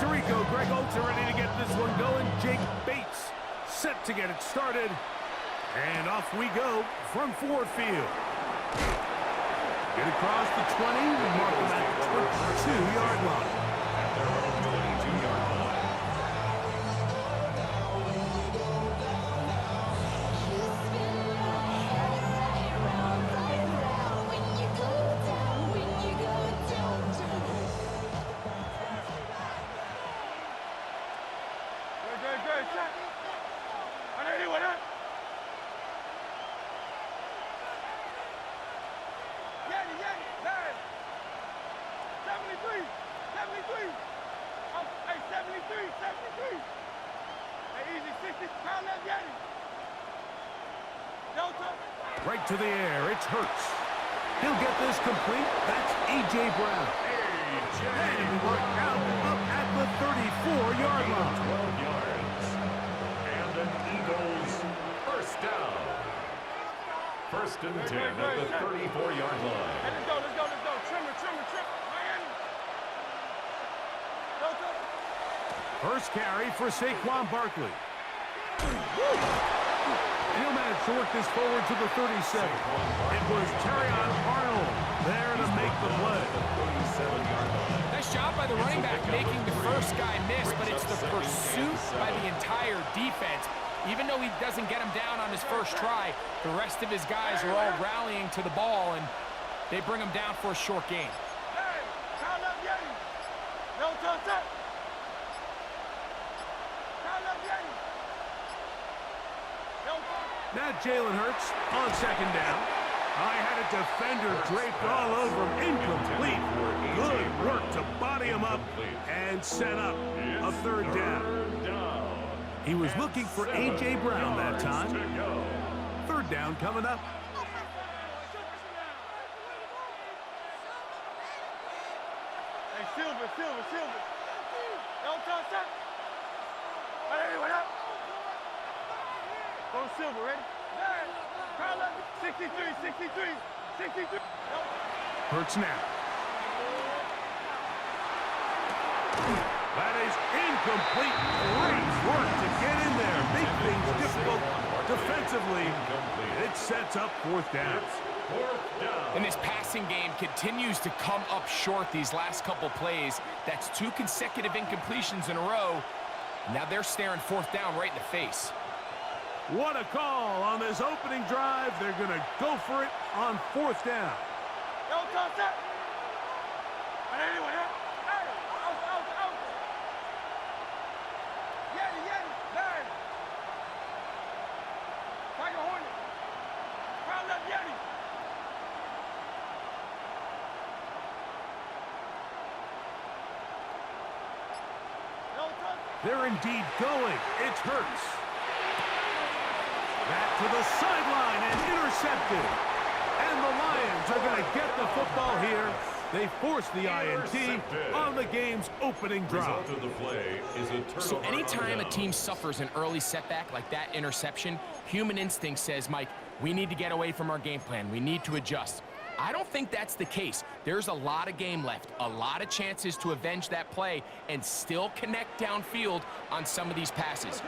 Rico. Greg Olsen ready to get this one going. Jake Bates set to get it started. And off we go from Ford Field. Get across the 20, mark them at the 22-yard line. Right to the air, it's Hurts. He'll get this complete. That's A.J. Brown. And we work out up at the 34-yard line. 12 yards. And an Eagles first down. First and 10 at the 34-yard line. Let's go. Trimmer. Miami. First carry for Saquon Barkley. He'll manage to work this forward to the 37. It was Terrion Arnold there to make the play. Nice job by the running back making the first guy miss, but it's the pursuit by the entire defense. Even though he doesn't get him down on his first try, the rest of his guys are all rallying to the ball, and they bring him down for a short gain. Hey, count up, Yeti. No touch up. Count up, Yeti. Now Jalen Hurts on second down. I had a defender draped all over him. Incomplete. Good work to body him up and set up a third down. He was looking for A.J. Brown that time. Third down coming up. Hey, Silver. No touch up. Hey, what up? Go Silver, ready? Count up. 63. Hurts now. That is incomplete. Great work to get in there. Make things difficult defensively. It sets up fourth down. And this passing game continues to come up short these last couple plays. That's 2 consecutive incompletions in a row. Now they're staring fourth down right in the face. What a call on this opening drive. They're going to go for it on fourth down. No touch up. Hey, what up? Hey, out. Yeti. Nine. Tiger Hornet. Count up, Yeti. No touch. They're indeed going. It's Hurts. Back to the sideline and intercepted. And the Lions are going to get the football here. They force the INT on the game's opening drive. So anytime a team suffers an early setback like that interception, human instinct says, Mike, we need to get away from our game plan. We need to adjust. I don't think that's the case. There's a lot of game left, a lot of chances to avenge that play and still connect downfield on some of these passes.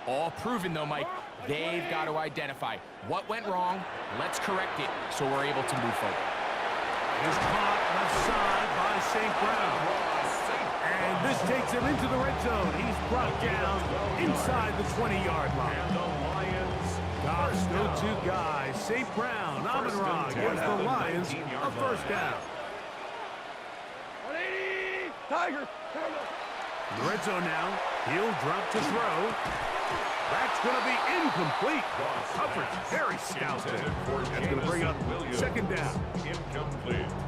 All proven, though, Mike, they've got to identify what went wrong, let's correct it so we're able to move forward. Is caught left side by St. Brown. And this takes him into the red zone. He's brought down inside the 20-yard line. Goff's go-to guy, St. Brown. Amon-Ra gives the Lions a first down. 180. Tiger. In the red zone now. He'll drop to throw. That's going to be incomplete. Coverage very stout there. That's going to bring up second down.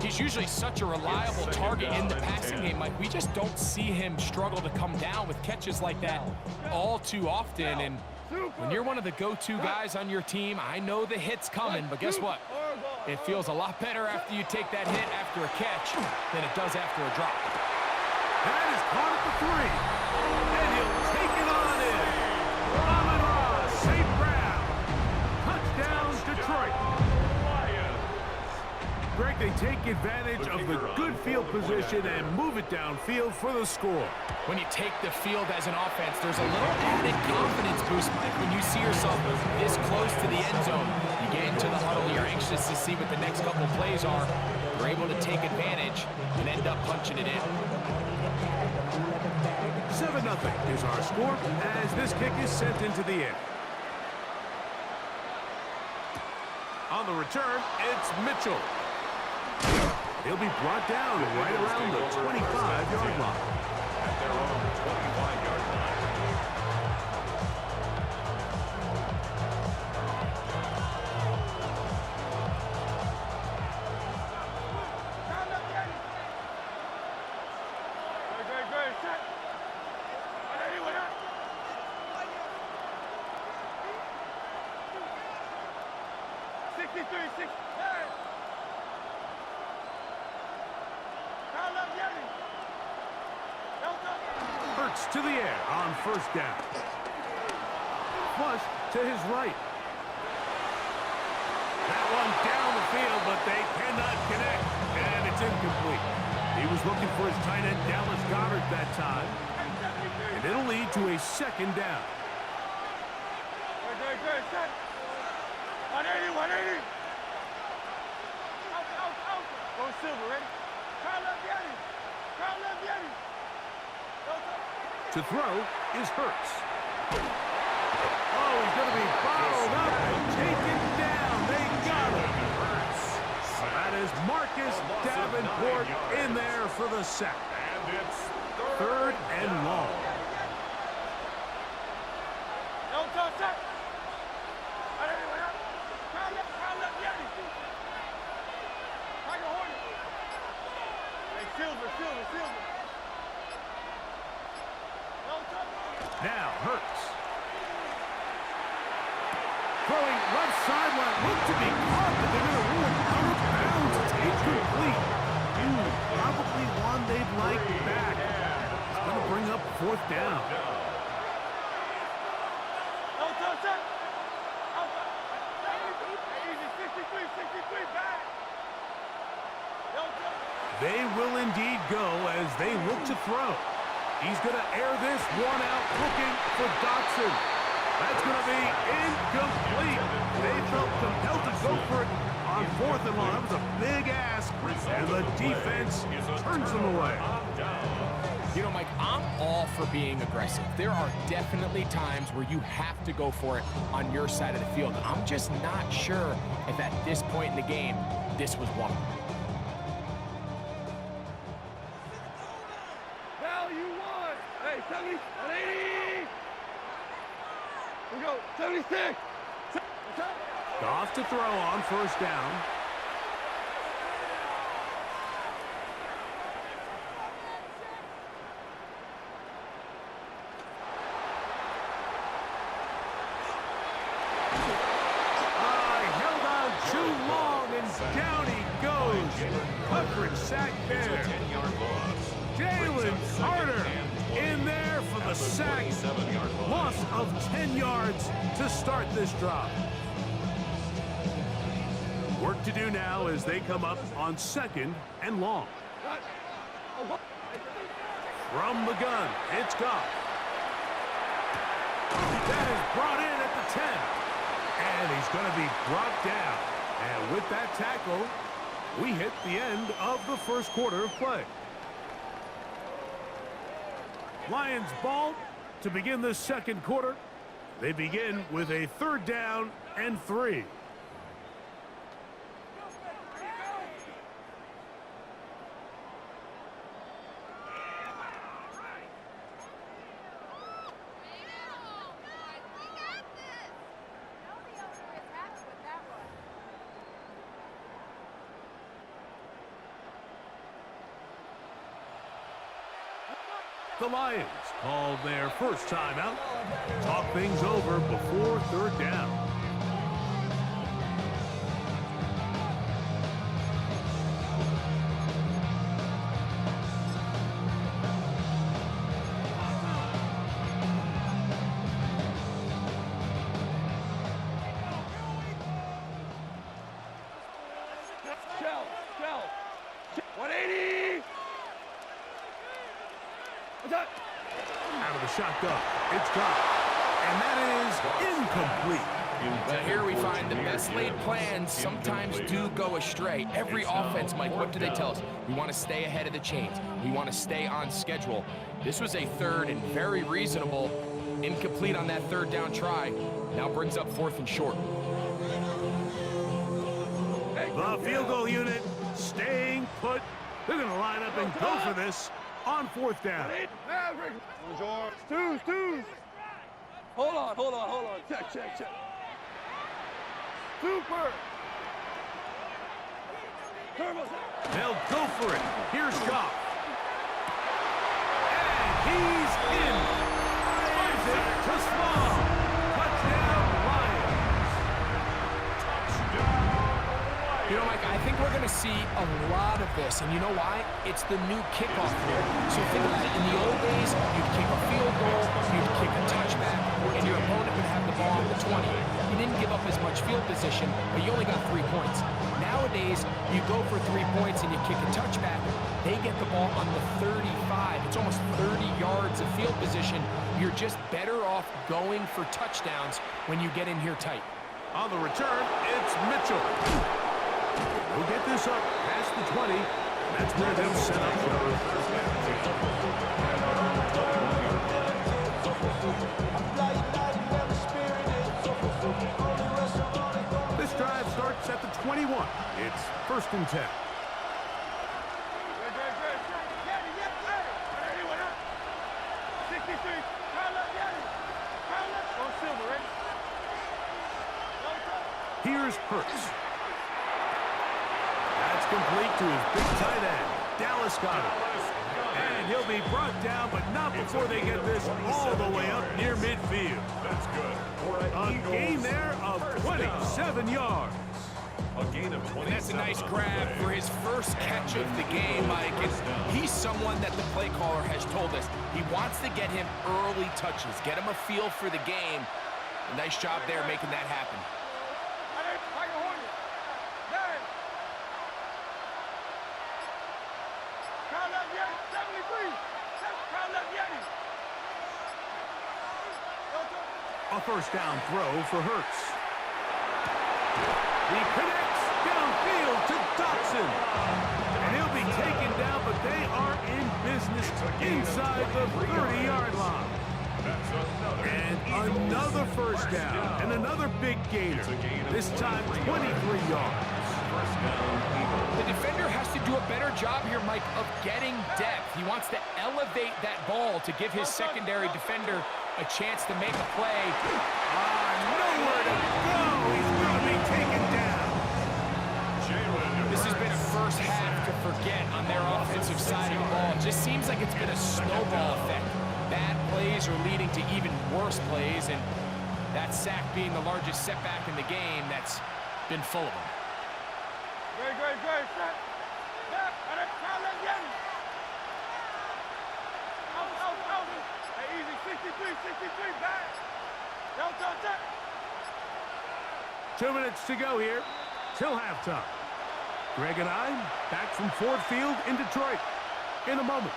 He's usually such a reliable target in the passing game. Like, we just don't see him struggle to come down with catches like that all too often. And when you're one of the go-to guys on your team, I know the hit's coming, but guess what? It feels a lot better after you take that hit after a catch than it does after a drop. That is caught at the 3. And he'll take it on in. Amon-Ra, St. Brown. Touchdown, Detroit. Greg, they take advantage of the good field position and move it downfield for the score. When you take the field as an offense, there's a little added confidence boost, Mike, when you see yourself this close to the end zone. You get into the huddle, you're anxious to see what the next couple plays are. You're able to take advantage and end up punching it in. 7-0 is our score as this kick is sent into the air. On the return, it's Mitchell. He'll be brought down right around the 25-yard line. At their own 25-yard line. Great, set. Anyway, 63, 6. Hey! Foul up, Yeti. Hurts to the air on first down. Flush to his right. That one down the field, but they cannot connect, and it's incomplete. He was looking for his tight end, Dallas Goddard, that time, and it'll lead to a second down. Great, set. 180, 180. Out. Go Silver, ready? Foul up, Yeti. Foul up, Yeti. To throw is Hurts. Oh, he's going to be bottled up and taken down. They got him. That is Marcus Davenport in there for the sack. And it's Third and long. Don't touch that. Foul up, Yeti. Tiger Hornet. Hey, Silver. Now Hurts. Throwing left sideline. Looked to be caught, but they're going to rule it out of bounds. It's incomplete. Probably one they'd like back. It's going to bring up fourth down. Don't touch that. Easy, 63, back. Don't touch. They will indeed go as they look to throw. He's going to air this one out, looking for Dotson. That's going to be incomplete. They felt compelled to go for it on fourth and long. That was a big ask, and the defense turns them away. You know, Mike, I'm all for being aggressive. There are definitely times where you have to go for it on your side of the field. I'm just not sure if at this point in the game, this was one of them. Value one. Hey, 70, 180. We go, 76. Goff to throw on first down. Held on too long, and down he goes. Coverage sack there. 10-yard loss. Jalen Carter in there for the sack. Loss of 10 yards to start this drive. Work to do now as they come up on second and long. From the gun, it's Goff. That is brought in at the 10. And he's going to be brought down. And with that tackle, we hit the end of the first quarter of play. Lions ball to begin the second quarter. They begin with a third down and 3. The Lions called their first timeout. Talk things over before third down. Out of the shotgun. It's gone. And that is incomplete. Well, here we find the best laid plans sometimes do go astray. Every offense, Mike, what do they tell us? We want to stay ahead of the chains. We want to stay on schedule. This was a third and very reasonable. Incomplete on that third down try. Now brings up 4th and short. The field goal unit staying put. They're going to line up and go for this on 4th down. Twos. Hold on. Check. Super. They'll go for it. Here's Goff. And he's in. Isaac to Small. Touchdown, Lions. You know, Mike, I think we're going to see a lot of this, and you know why? It's the new kickoff rule. So think about it. In the old days, you'd kick a field goal, you'd kick a touchback, and your opponent would have the ball on the 20. You didn't give up as much field position, but you only got 3 points. Nowadays, you go for 3 points and you kick a touchback, they get the ball on the 35. It's almost 30 yards of field position. You're just better off going for touchdowns when you get in here tight. On the return, it's Mitchell. We'll get this up past the 20. That's where they'll set up for This drive starts at the 21. It's 1st and 10. Here's Hurts. That's complete to his big tight end. Dallas got it. And he'll be brought down, but not before they get this all the way up near midfield. That's good. A gain there of 27 yards. A gain of 20. That's a nice grab for his first catch of the game, Mike. And he's someone that the play caller has told us he wants to get him early touches, get him a feel for the game. A nice job there making that happen. A 1st down throw for Hurts. He connects downfield to Dotson. And he'll be taken down, but they are in business inside the 30-yard line. And another 1st down and another big gainer. This time 23 yards. The defender has to do a better job here, Mike, of getting depth. He wants to elevate that ball to give his secondary defender a chance to make a play. Nowhere to go. He's going to be taken down. This has been a first half to forget on their offensive side of the ball. It just seems like it's been a snowball effect. Bad plays are leading to even worse plays, and that sack being the largest setback in the game, that's been full of them. Great. Hey, easy. 63, back. Don't. 2 minutes to go here till halftime. Greg and I back from Ford Field in Detroit in a moment.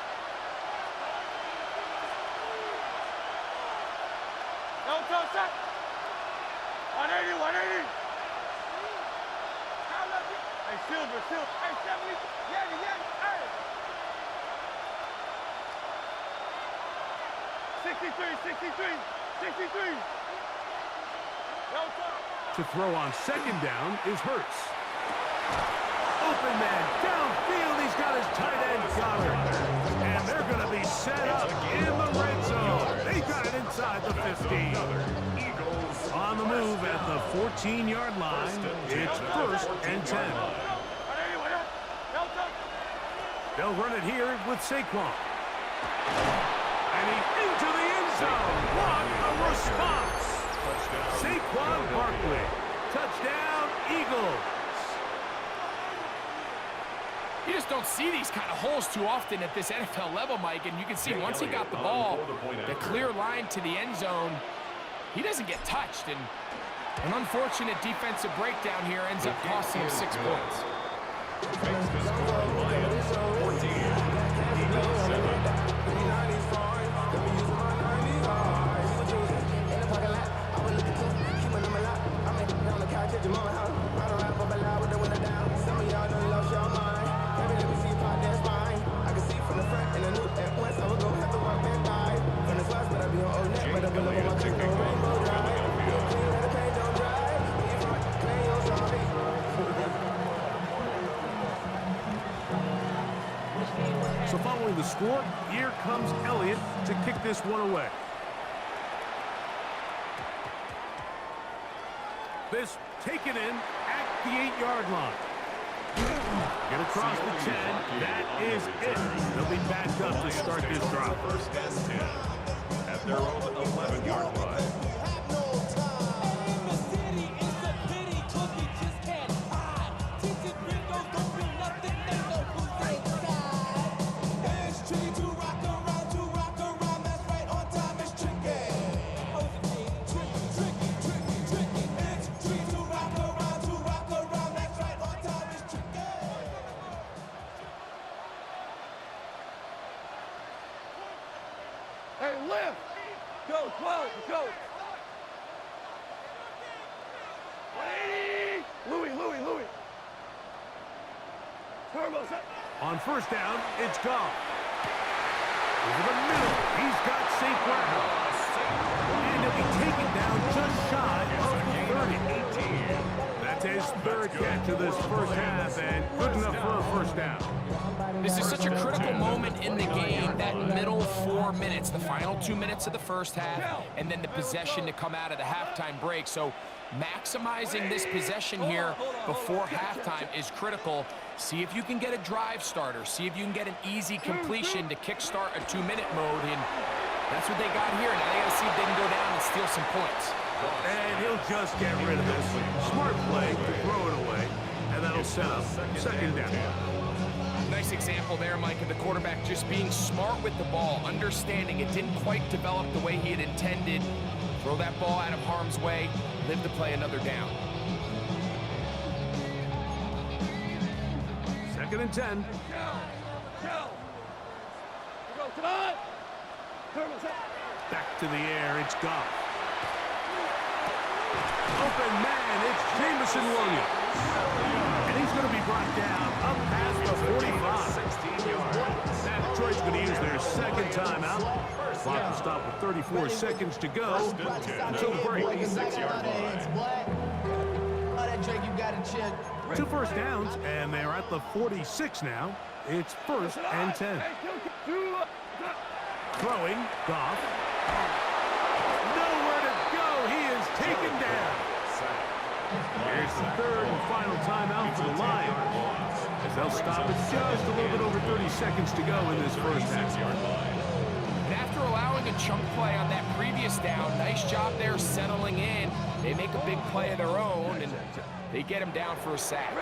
Don't touch. 180. Hey, Silver. Hey, 70. Yanni. Hey. 63. Don't touch. To throw on 2nd down is Hurts. Open man downfield. He's got his tight end covered. And they're going to be set up in the red zone. They got it inside the 15. On the move at the 14-yard line. It's 1st and 10. They'll run it here with Saquon. And he's into the end zone. What a response. Saquon Barkley. Touchdown, Eagles. You just don't see these kind of holes too often at this NFL level, Mike, and you can see once he got the ball, the clear line to the end zone, he doesn't get touched, and an unfortunate defensive breakdown here ends up costing him 6 points. Makes the score Lions 14, Eagles 7. trailing the score. Here comes Elliott to kick this one away. This taken in at the 8-yard line. Get across the 10. That is it. They'll be backed up to start this drive. First and 10 at their own 11-yard line. Hey, lift! Go, 12, go! 180! Louis! Turbo set! On first down, it's Goff. Over the middle, he's got St. Brown. And he'll be taken down just shy of the 30. That's his third catch of this first half, and good enough for a first down. This is such a critical moment in the game, that middle 4 minutes, the final 2 minutes of the first half, and then the possession to come out of the halftime break. So maximizing this possession here before halftime is critical. See if you can get a drive starter. See if you can get an easy completion to kickstart a 2-minute mode, and that's what they got here. Now they got to see if they can go down and steal some points. And he'll just get rid of this. Smart play to throw it away, and that'll set up second down. Nice example there, Mike, of the quarterback just being smart with the ball, understanding it didn't quite develop the way he had intended. Throw that ball out of harm's way, live to play another down. Second and 10. Go, come on! Turbo set! Back to the air, it's Goff. Open man, it's Jameson Williams. And he's going to be brought down up past the 45. 16 yards. That Detroit's going to use their second timeout. Clock will stop with 34 seconds to go until the break. 6-yard line. 2 first downs, and they're at the 46 now. It's first and 10. Throwing, Goff. Nowhere to go. He is taken down. Here's the third and final timeout for the Lions, as they'll stop with just a little bit over 30 seconds to go in this first half. And after allowing a chunk play on that previous down, nice job there settling in. They make a big play of their own, and they get him down for a sack.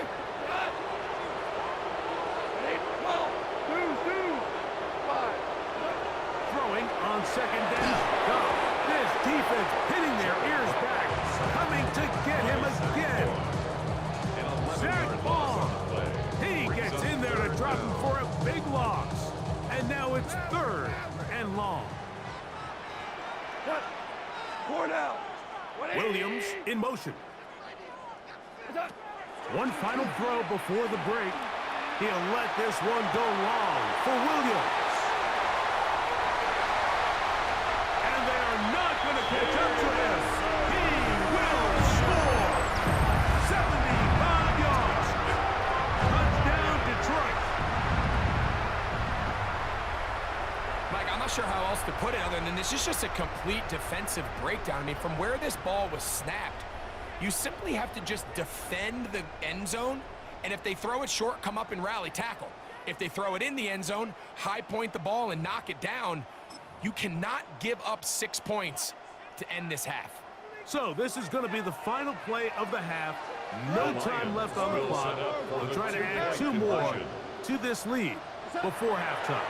Throwing on second down. Goff. This defense pinning their ears back, coming to get him again. Zach Ball. He gets in there to drop him for a big loss. And now it's third and long. Williams in motion. One final throw before the break. He'll let this one go long for Williams. And they are not going to catch up to him. He will score. 75 yards. Touchdown, Detroit. Mike, I'm not sure how else to put it other than this is just a complete defensive breakdown. I mean, from where this ball was snapped, you simply have to just defend the end zone, and if they throw it short, come up and rally tackle. If they throw it in the end zone, high point the ball and knock it down. You cannot give up 6 points to end this half. So this is going to be the final play of the half. No time left on the clock. They'll try to add 2 more to this lead before halftime.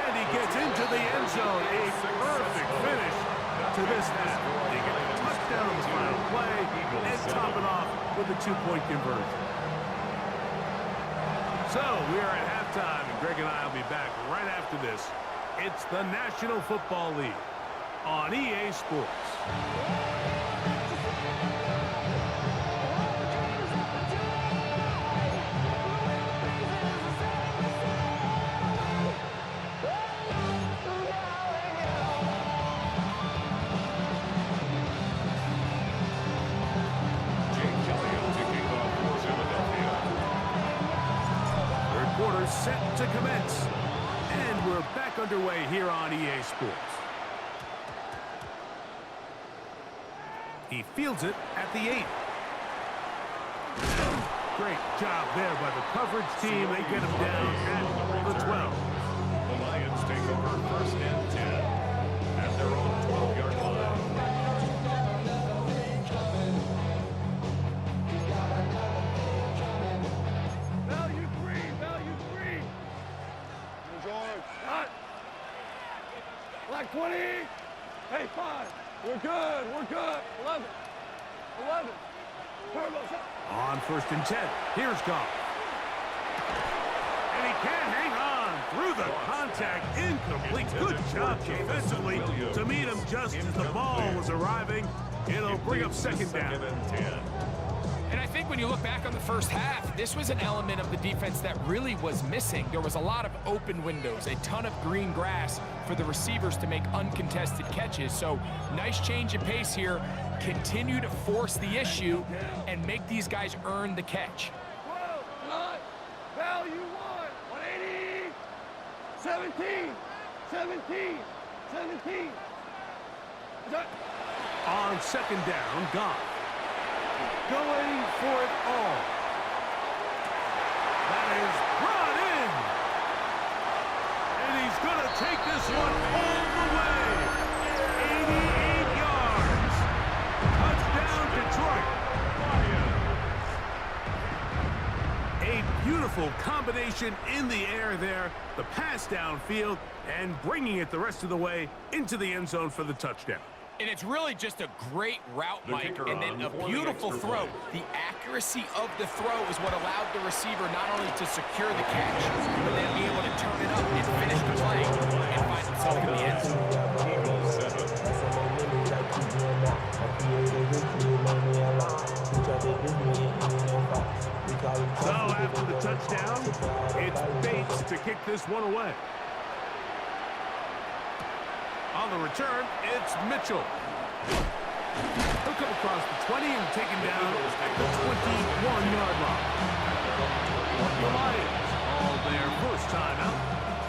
And he gets into the end zone. A perfect finish to this half. They get a touchdown on the final play and top it off with a 2-point conversion. So we are at halftime, and Greg and I will be back right after this. It's the National Football League on EA Sports. Set to commence. defense. And we're back underway here on EA Sports. He fields it at the 8. Great job there by the coverage team. They get him down at the 12. The Lions take over first and 10 at their own 12-yard line. Value free, value free. Cut. Black 20. Hey, 5. We're good, we're good. 11. 11. Turbo. On first and 10, here's Goff. And he can't hang on through the contact. Incomplete. Good job defensively to meet him just as the ball was arriving. It'll bring up second down. And I think when you look back on the first half, this was an element of the defense that really was missing. There was a lot of open windows, a ton of green grass for the receivers to make uncontested catches. So nice change of pace here. Continue to force the issue and make these guys earn the catch. 12, 9, value 1, 180, 17, 17, 17. On second down, Goff. Going for it all. That is brought in. And he's going to take this one all the way. 88 yards. Touchdown, Detroit. A beautiful combination in the air there. The pass downfield and bringing it the rest of the way into the end zone for the touchdown. And it's really just a great route, Mike, and then a beautiful throw. The accuracy of the throw is what allowed the receiver not only to secure the catch, but then be able to turn it up and finish the play and find himself in the end zone. So after the touchdown, it's Bates to kick this one away. On the return, it's Mitchell. He'll come across the 20 and taken down at the 21-yard line. The Lions all their first time out,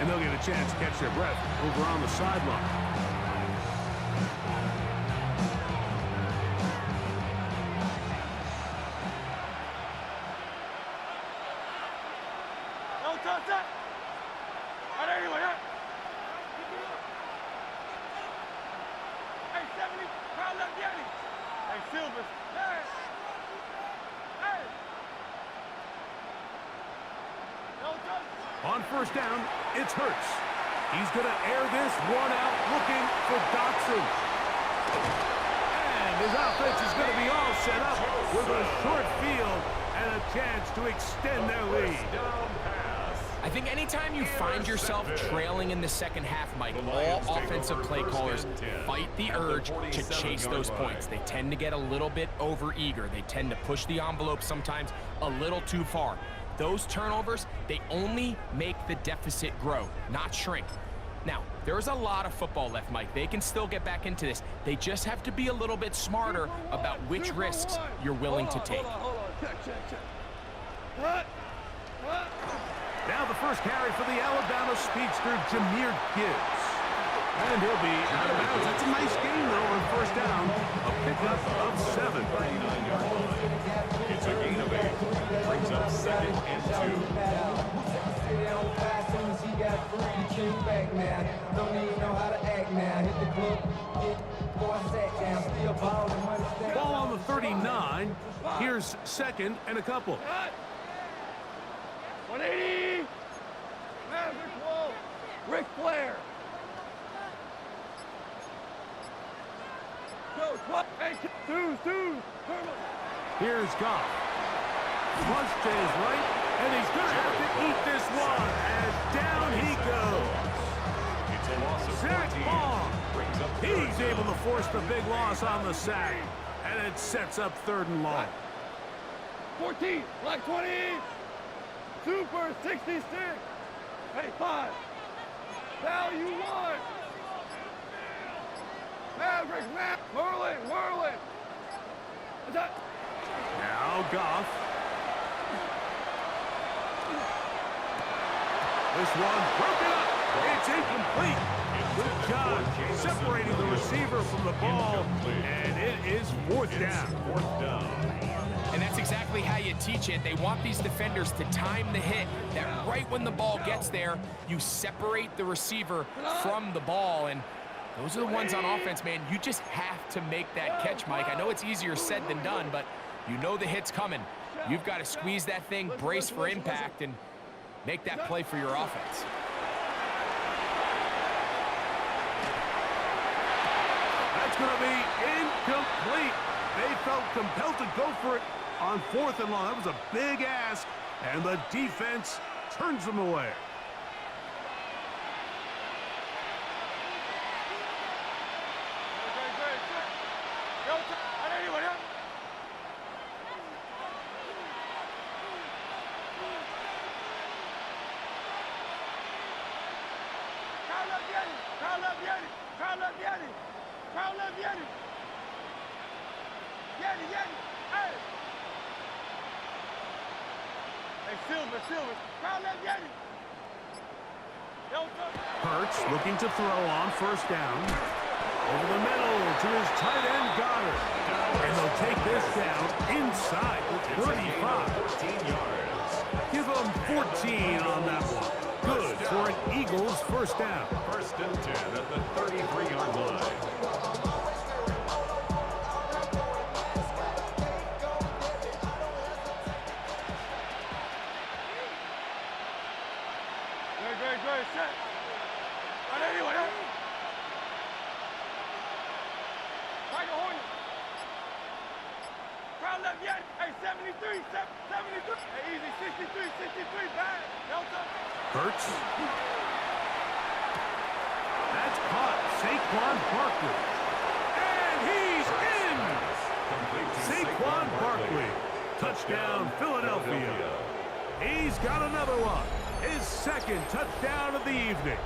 and they'll get a chance to catch their breath over on the sideline. No touch that. All right, anyway, Hey, 70, round up, Danny. Hey, Silvers. Hey. Hey. No touch. On first down, it's Hurts. He's going to air this one out looking for Dotson. And his offense is going to be all set up with a short field and a chance to extend their lead. I think anytime you find yourself trailing in the second half, Mike, all offensive play callers fight the urge to chase those points. They tend to get a little bit over-eager. They tend to push the envelope sometimes a little too far. Those turnovers, they only make the deficit grow, not shrink. Now, there's a lot of football left, Mike. They can still get back into this. They just have to be a little bit smarter about which risks you're willing to take. Hold on. Check. What? Now the first carry for the Alabama speedster, Jahmyr Gibbs. And he'll be out of bounds. That's a nice gain, though, on first down. A pickup of 7. 39-yard line. It's a gain of 8. Brings up second and 2. Ball on the 39. Here's second and a couple. 180. Maverick Wall. Ric Flair. Go, what? Hey, two. Here's Goff. Flush to his right, and he's going to have to eat this one as down he goes. It's a loss of Zach 14. Long. Brings up He's able to force the big loss on the sack, and it sets up 3rd and long. 14. Black 20. Super 66. Hey, 5. Value 1. Maverick, Merlin. Now Goff. This one broken up. It's incomplete. Good job separating the receiver from the ball, and it is fourth down. And that's exactly how you teach it. They want these defenders to time the hit, that right when the ball gets there, you separate the receiver from the ball. And those are the ones on offense, man. You just have to make that catch, Mike. I know it's easier said than done, but you know the hit's coming. You've got to squeeze that thing, brace for impact, and make that play for your offense. That's going to be incomplete. They felt compelled to go for it on 4th and long. That was a big ask, and the defense turns them away. Hurts looking to throw on 1st down. Over the middle to his tight end, Goddard. And they'll take this down inside the 35. 14 yards. Give them 14 on that one. Good for an Eagles 1st down. 1st and 10 at the 33-yard line. Hurts. That's caught. Saquon Barkley. And he's in! Saquon Barkley. Touchdown, Philadelphia. He's got another one. His 2nd touchdown of the evening.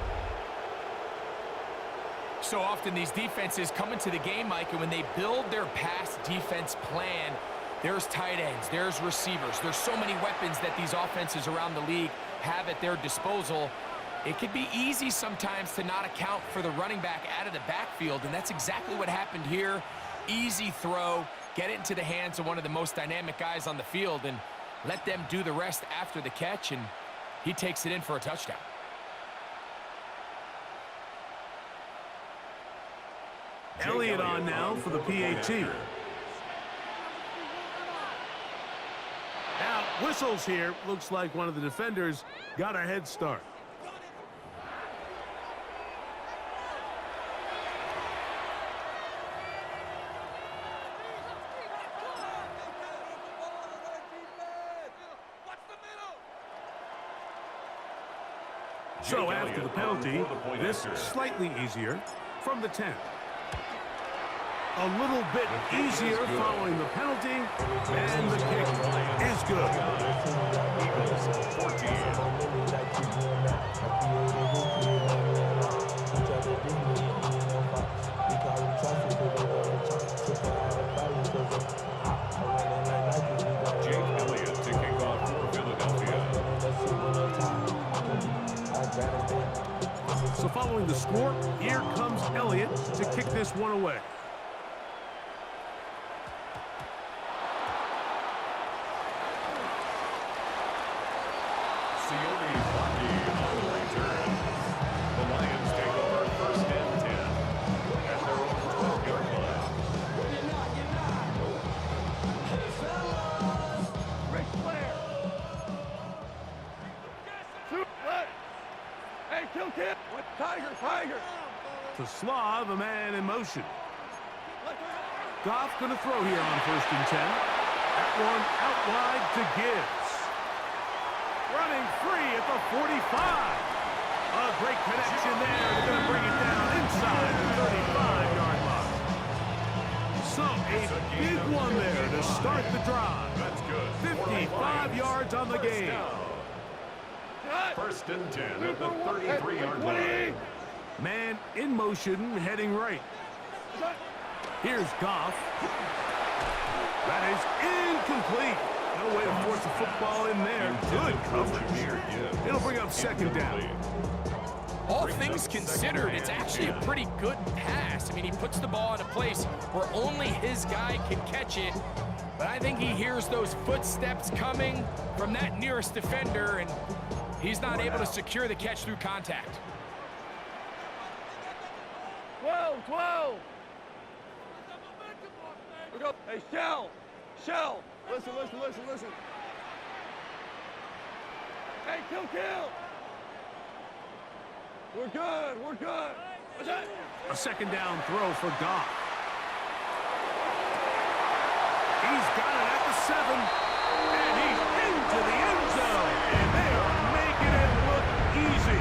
So often these defenses come into the game, Mike, and when they build their pass defense plan, there's tight ends, there's receivers. There's so many weapons that these offenses around the league have at their disposal. It could be easy sometimes to not account for the running back out of the backfield, and that's exactly what happened here. Easy throw, get it into the hands of one of the most dynamic guys on the field, and let them do the rest after the catch, and he takes it in for a touchdown. Elliott on now for the PAT. Now, whistles here. Looks like one of the defenders got a head start. So after the penalty, this slightly easier from the 10. A little bit easier following the penalty, and the kick is good. Eagles 14. Jake Elliott to kick off for Philadelphia. So following the score, here comes Elliott to kick this one away. To Slav, a man in motion. Goff going to throw here on 1st and 10. That one out wide to Gibbs. Running free at the 45. A great connection there. They're going to bring it down inside the 35-yard line. So a big one there to start the drive. That's good. 55 yards on the game. 1st and 10 at the 33-yard line. Man in motion, heading right. Here's Goff. That is incomplete. No way to force the football in there. Good coverage. It'll bring up second down. All things considered, it's actually a pretty good pass. I mean, he puts the ball in a place where only his guy can catch it. But I think he hears those footsteps coming from that nearest defender, and he's not able to secure the catch through contact. 12, 12. We go. Hey, Shell. Shell. Listen. Hey, kill. We're good. What's that? A second down throw for Goff. He's got it at the 7. And he's into the end zone. And they are making it look easy.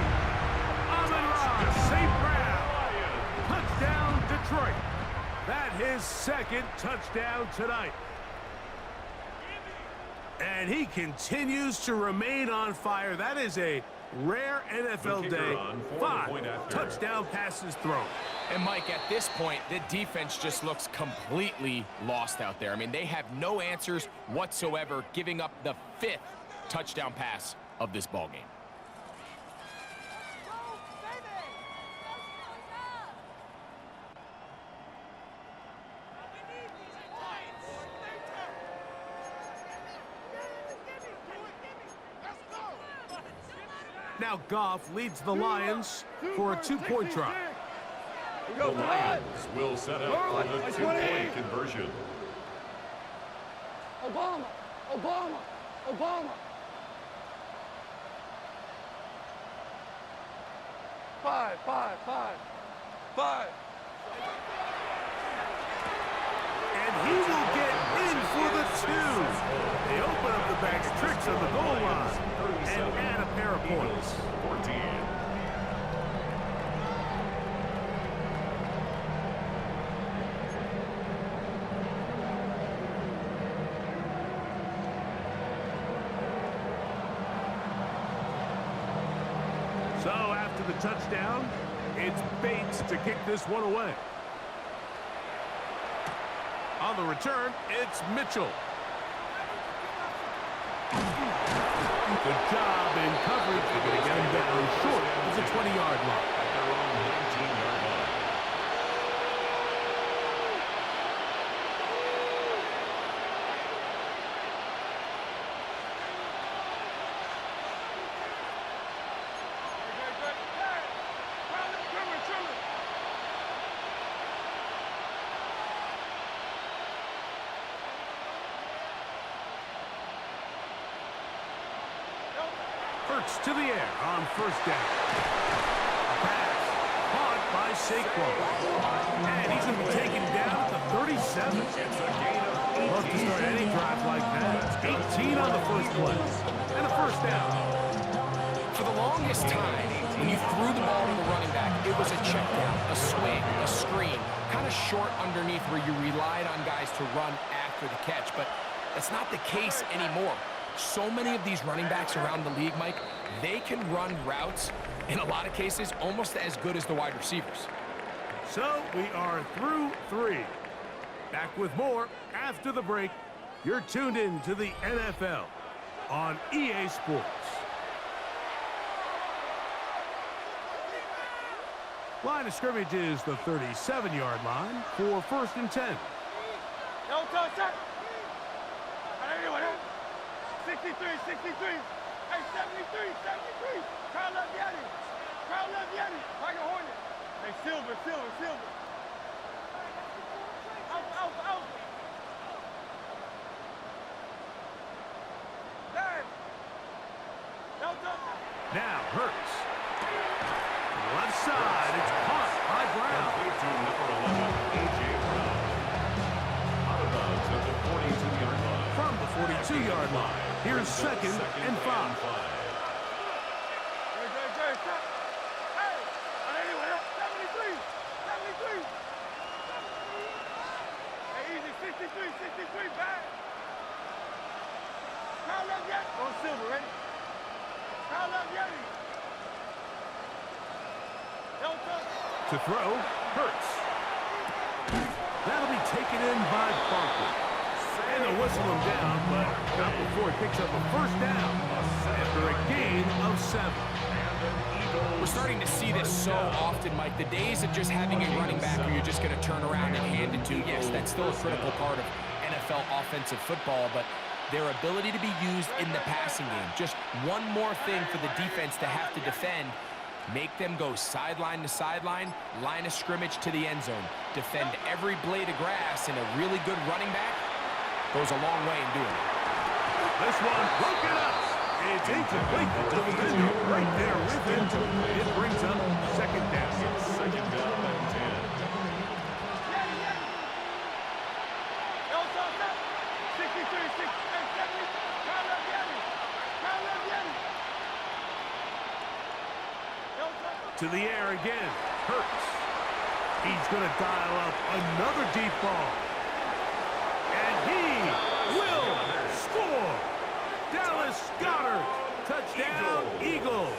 Amon-Ra St. Brown. Touchdown, Detroit. That's his second touchdown tonight. And he continues to remain on fire. That is a rare NFL day. 5 touchdown passes thrown. And Mike, at this point, the defense just looks completely lost out there. I mean, they have no answers whatsoever, giving up the 5th touchdown pass of this ballgame. Now Goff leads the Lions for a 2-point try. The Lions will set up for the 2-point conversion. Obama. 5. And he will get in for the 2. They open up the bag of tricks on the goal line and add a pair of points. 14. So after the touchdown, it's Bates to kick this one away. On the return, it's Mitchell. Good job in coverage. They're going to get him down short of the 20-yard line. At their own 19-yard line. Hurts to the air on first down. Pass caught by Saquon. And he's going to be taken down at the 37. Love to start any drive like that. 18 on the first play. And a first down. For the longest time, when you threw the ball to the running back, it was a check down, a swing, a screen, kind of short underneath where you relied on guys to run after the catch. But that's not the case anymore. So many of these running backs around the league, Mike, they can run routes, in a lot of cases, almost as good as the wide receivers. So we are through 3. Back with more after the break. You're tuned in to the NFL on EA Sports. Line of scrimmage is the 37-yard line for first and 10. No touch. Anyway, 63. Hey, 73. Crowd love Yeti. Like a hornet. Hey, silver. Out. Dad. No touch. Now Hurts. To the left side, it's caught by Brown. To number 11, A.J. Brown. Out of bounds at the 42-yard line. From the 42-yard line, here's second and 5. To throw, Hurts. That'll be taken in by Barkley. And they'll whistle him down, but not before he picks up a first down after a gain of 7. We're starting to see this so often, Mike. The days of just having a running back who you're just going to turn around and hand it to, yes, that's still a critical part of NFL offensive football, but their ability to be used in the passing game, just one more thing for the defense to have to defend, make them go sideline to sideline, line of scrimmage to the end zone, defend every blade of grass, and a really good running back goes a long way in doing it. This one broken up. It's incomplete. The defender right there with him. It brings up second down. Second down and 10. To the air again. Hurts. He's going to dial up another deep ball. And he will score. Dallas Goedert. Touchdown, Eagles.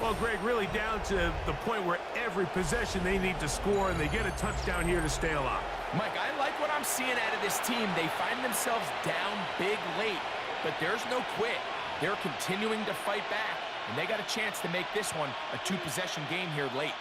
Well, Greg, really down to the point where every possession they need to score, and they get a touchdown here to stay alive. Mike, I like what I'm seeing out of this team. They find themselves down big late, but there's no quit. They're continuing to fight back, and they got a chance to make this one a two-possession game here late.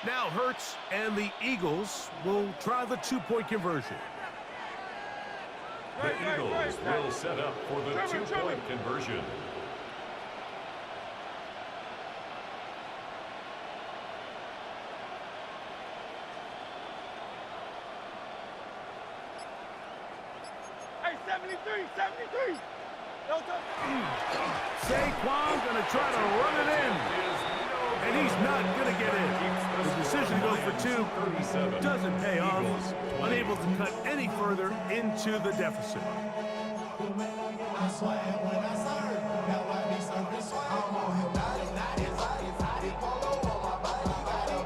Now Hurts and the Eagles will try the two-point conversion. The Eagles will set up for the two-point conversion. Hey, 73, 73. Saquon going to try to run it in. And he's not going to get in. The decision goes for 2. Doesn't pay off. Unable to cut any further into the deficit.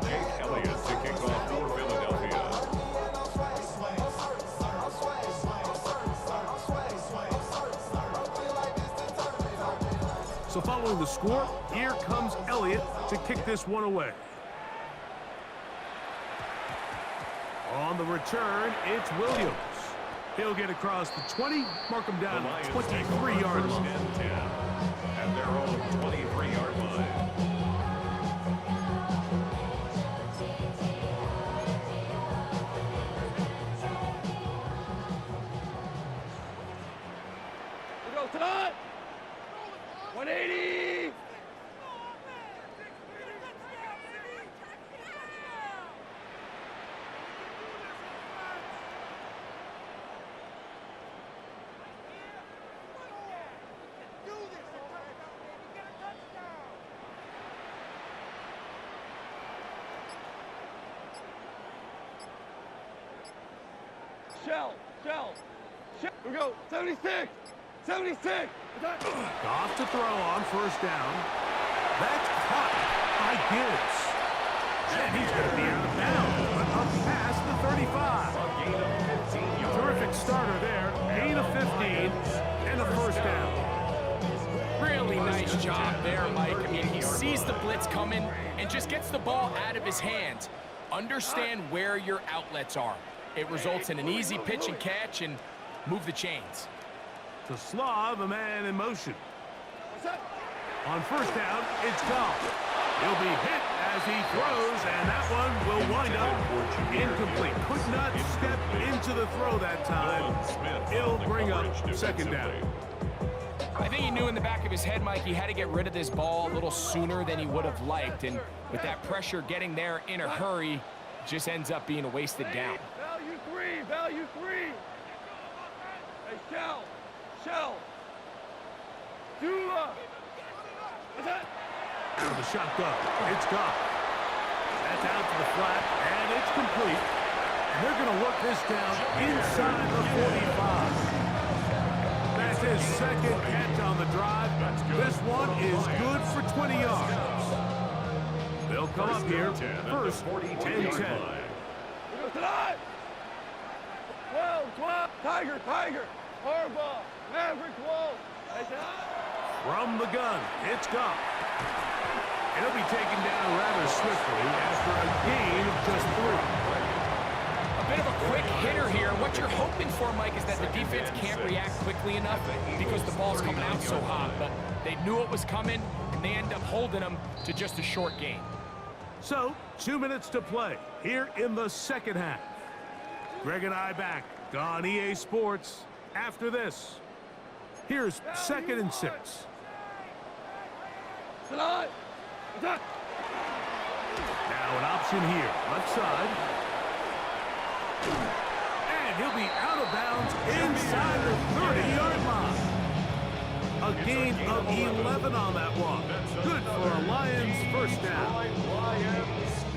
Jake Elliott to kick off for Philadelphia. So following the score, here comes Elliott to kick this one away. On the return, it's Williams. He'll get across the 20, mark him down at 23-yard line. And 10 at their own 23-yard line. We go tonight. 180. Shell. We go 76. 76. Off to throw on first down. That's caught by Gibbs. And he's going to be out of bounds, but up past the 35. A gain of 15 yards. Terrific starter there. Gain of 15 and a first down. Really nice job there, Mike. I mean, he sees the blitz coming and just gets the ball out of his hands. Understand where your outlets are. It results in an easy pitch and catch and move the chains. To Slav, a man in motion. On first down, it's Goff. He'll be hit as he throws, and that one will wind up incomplete. Could not step into the throw that time. It'll bring up second down. I think he knew in the back of his head, Mike, he had to get rid of this ball a little sooner than he would have liked. And with that pressure getting there in a hurry, just ends up being a wasted down. Value three. Hey, Shell. Dula. What's that? Out of the shotgun, it's Goff. That's out to the flat, and it's complete. And they're going to work this down inside the 45. That's his second catch on the drive. This one is good for 20 yards. They'll come up here first and 10. We go tonight. 180. 12, 12. Tiger, Tiger. Hardball. Maverick, 12. From the gun, it's Goff. And he'll be taken down rather swiftly after a gain of just 3. A bit of a quick hitter here. What you're hoping for, Mike, is that the defense can't react quickly enough because the ball's coming out so hot. But they knew it was coming, and they end up holding them to just a short gain. So, 2 minutes to play here in the second half. Greg and I back on EA Sports after this. Here's 2nd and 6. Tonight. Now an option here, left side. And he'll be out of bounds inside the 30-yard line. A gain of 11 on that one. Good for a Lions first down.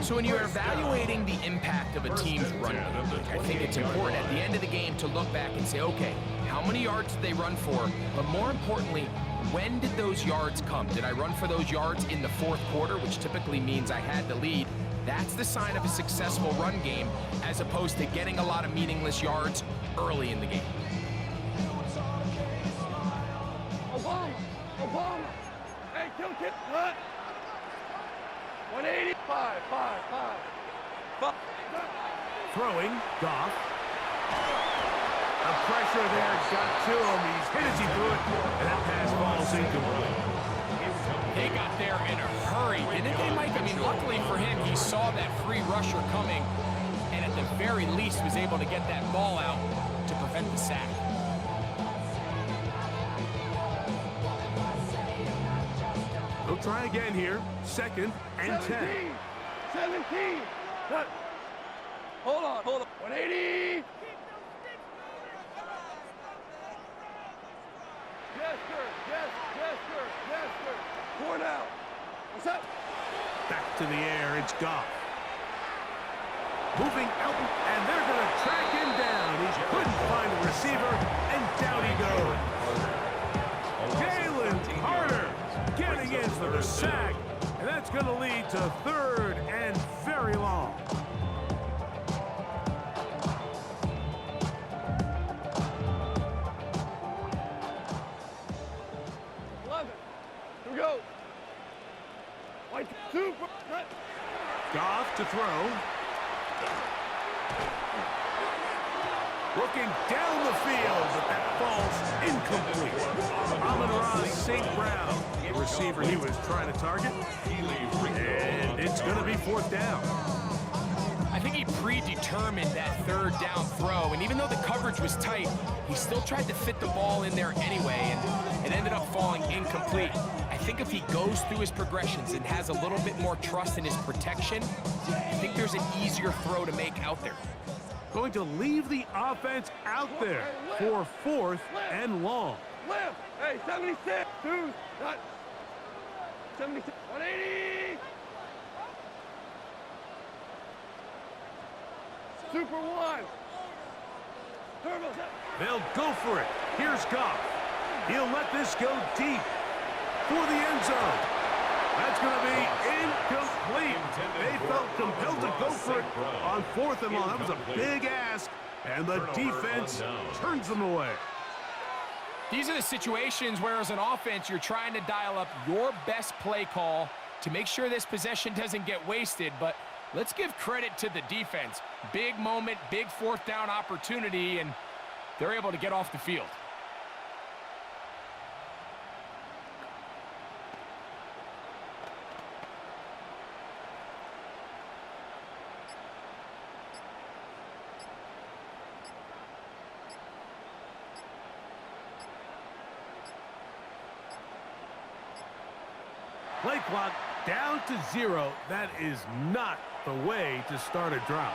So when you're evaluating the impact of a team's run game, I think it's important at the end of the game to look back and say, okay, how many yards did they run for? But more importantly, when did those yards come? Did I run for those yards in the 4th quarter, which typically means I had the lead? That's the sign of a successful run game, as opposed to getting a lot of meaningless yards early in the game. Obama. Hey, kill kid. What? 180. 5. Throwing, Goff. The pressure there got to him. He's hit as he threw it, and that pass falls incomplete. They got there in a hurry, didn't they, Mike? I mean, luckily for him, he saw that free rusher coming, and at the very least was able to get that ball out to prevent the sack. They'll try again here. 2nd and 10. 17. Cut. Hold on. 180. Yes, sir. 4 down. What's up? Back to the air, it's Goff. Moving out, and they're going to track him down. He couldn't find a receiver, and down he goes. Jalen Carter getting in for the sack, and that's going to lead to 3rd and very long. Here we go. White super. Goff to throw. Looking down the field, but that falls incomplete. Amon-Ra St. Brown, the receiver he was trying to target. And it's going to be 4th down. I think he predetermined that 3rd down throw, and even though the coverage was tight, he still tried to fit the ball in there anyway, and it ended up falling incomplete. I think if he goes through his progressions and has a little bit more trust in his protection, I think there's an easier throw to make out there. Going to leave the offense out there for 4th and long. Lift. Hey, 76. 2. Not 76. 180. Super 1. Turbo. They'll go for it. Here's Goff. He'll let this go deep for the end zone. That's going to be incomplete. They felt compelled to go for it on 4th and long. That was a big ask, and the defense turns them away. These are the situations where, as an offense, you're trying to dial up your best play call to make sure this possession doesn't get wasted, but let's give credit to the defense. Big moment, big 4th down opportunity, and they're able to get off the field. Play clock down to 0. That is not the way to start a drive.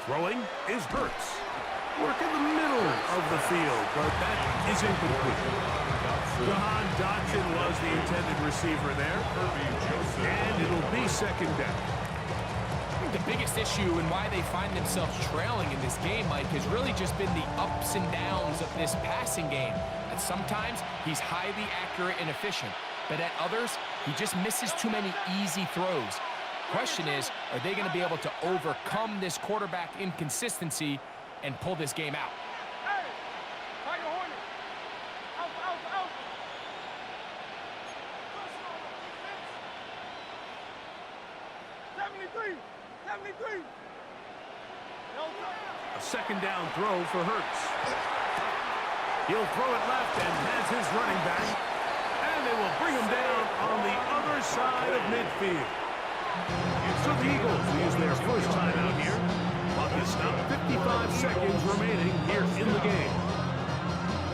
Throwing is Hurts. Work in the middle of the field, but that is incomplete. Jahan Dotson was the intended receiver there. And it'll be second down. I think the biggest issue and why they find themselves trailing in this game, Mike, has really just been the ups and downs of this passing game. And sometimes he's highly accurate and efficient, but at others, he just misses too many easy throws. Question is, are they going to be able to overcome this quarterback inconsistency and pull this game out? Hey! Tiger Hornet! Alpha, alpha, alpha! 73! 73! A second down throw for Hurts. He'll throw it left and has his running back. And they will bring him down on the other side of midfield. So the Eagles use their first time out here. Clock is stopped. 55 seconds remaining here in the game.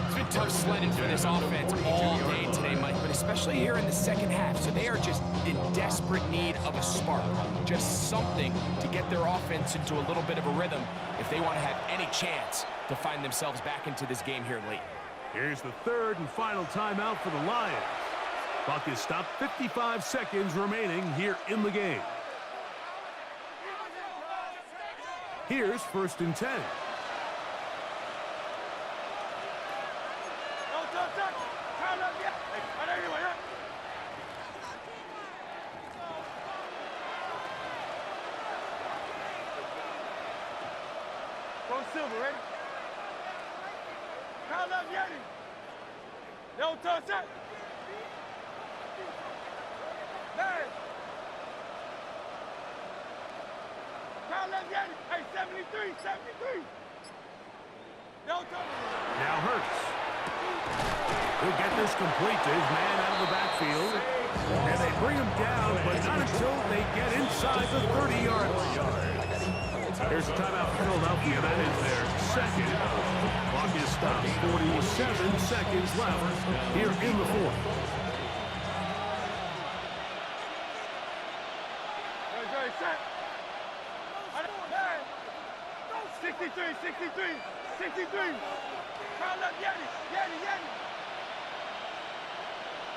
It's been tough sledding for this offense all day today, Mike, but especially here in the second half. So they are just in desperate need of a spark, just something to get their offense into a little bit of a rhythm if they want to have any chance to find themselves back into this game here late. Here's the third and final timeout for the Lions. Clock is stopped. 55 seconds remaining here in the game. Here's first and 10. Go Silver, ready? Crowd up, Yeti. No touch that. Hey. Crowd up, Yeti. Hey, 73, 73. No touch. Now Hurts. He'll get this complete to his man out of the backfield. And they bring him down, but not until they get inside the 30-yard line. Here's a timeout for Philadelphia. That is their second. Clock is stopped. 47 seconds left here in the fourth. Ready, set. 63, 63, 63. Crowd up, Yeti, Yeti, Yeti.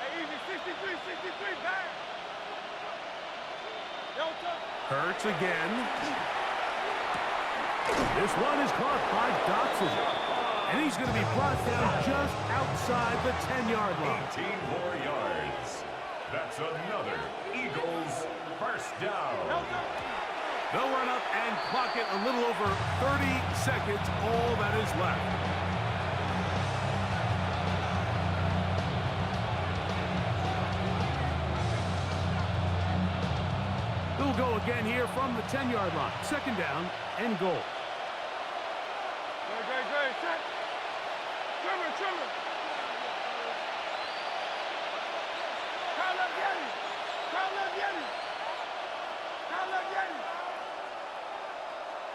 Hey, easy, 63, 63, back. No touch. Hurts again. This one is caught by Dotson. And he's going to be brought down just outside the 10-yard line. 18 more yards. That's another Eagles first down. They'll run up and clock it a little over 30 seconds, all that is left. They'll go again here from the 10-yard line. Second down and goal. Great, set. Trimmer. Crowd up, Yeti. Crowd up, Yeti. Crowd up, Yeti.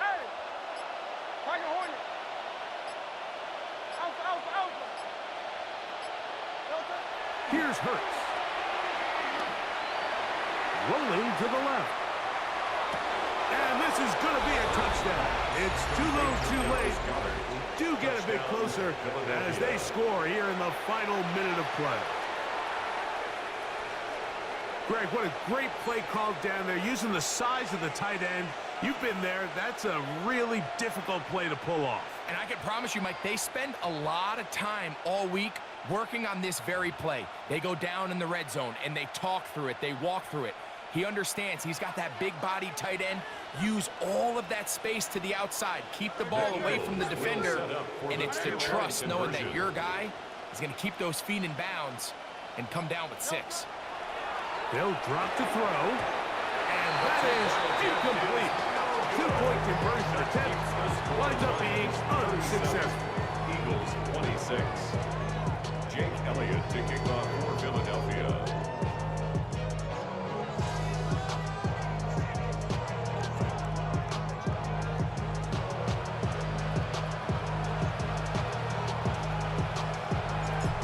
Hey. Tiger Hornet. Alpha, alpha, alpha. Delta. Here's Hurts. Rolling to the left. And this is going to be a touchdown. It's too little too late. Do get a bit closer as they score here in the final minute of play. Greg, what a great play called down there, using the size of the tight end. You've been there. That's a really difficult play to pull off. And I can promise you, Mike, they spend a lot of time all week working on this very play. They go down in the red zone, and they talk through it. They walk through it. He understands he's got that big-bodied tight end. Use all of that space to the outside. Keep the ball away from the defender, and it's the trust knowing that your guy is going to keep those feet in bounds and come down with 6. They'll drop to throw, and that is incomplete. 2-point conversion attempt winds up being unsuccessful. Eagles 26. Jake Elliott to kick off for Philadelphia.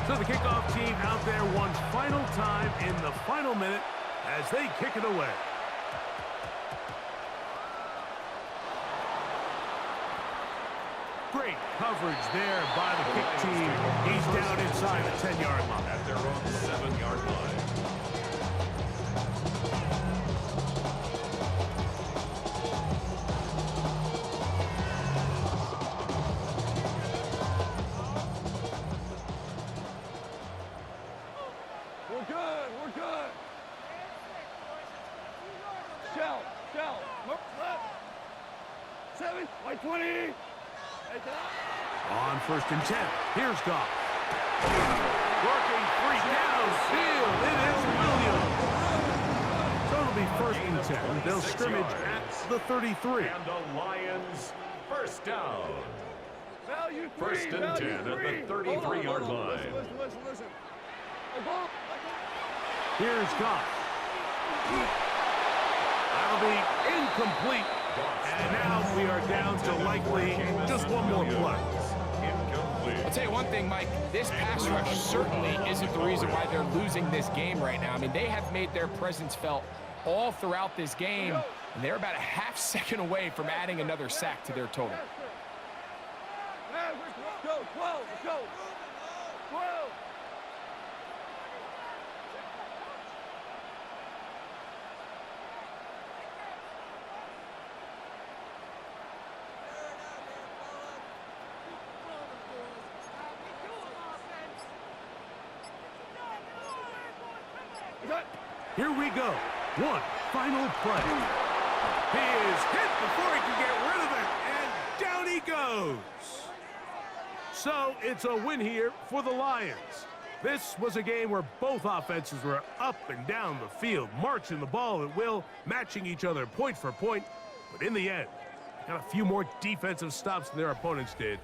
So the kickoff team out there one final time in the final minute as they kick it away. Great coverage there by the kick team. He's down inside the 10-yard line. At their own 7-yard line. We're good. We're good. Shell. Left. 7. White 20. On 1st and 10, here's Goff. Working 3 downfield, it is Williams. So it'll be 1st and 10. They'll scrimmage at the 33. And the Lions, first down. Value 3. First and 10 at the 33-yard line. Listen. Here's Goff. That'll be incomplete. And now we are down to likely just one more play. Incomplete. I'll tell you one thing, Mike. This pass rush certainly isn't the reason why they're losing this game right now. I mean, they have made their presence felt all throughout this game, and they're about a half second away from adding another sack to their total. Let's go. 12. Let's go. 12. Here we go. One final play. He is hit before he can get rid of it, and down he goes. So it's a win here for the Lions. This was a game where both offenses were up and down the field, marching the ball at will, matching each other point for point. But in the end, got a few more defensive stops than their opponents did.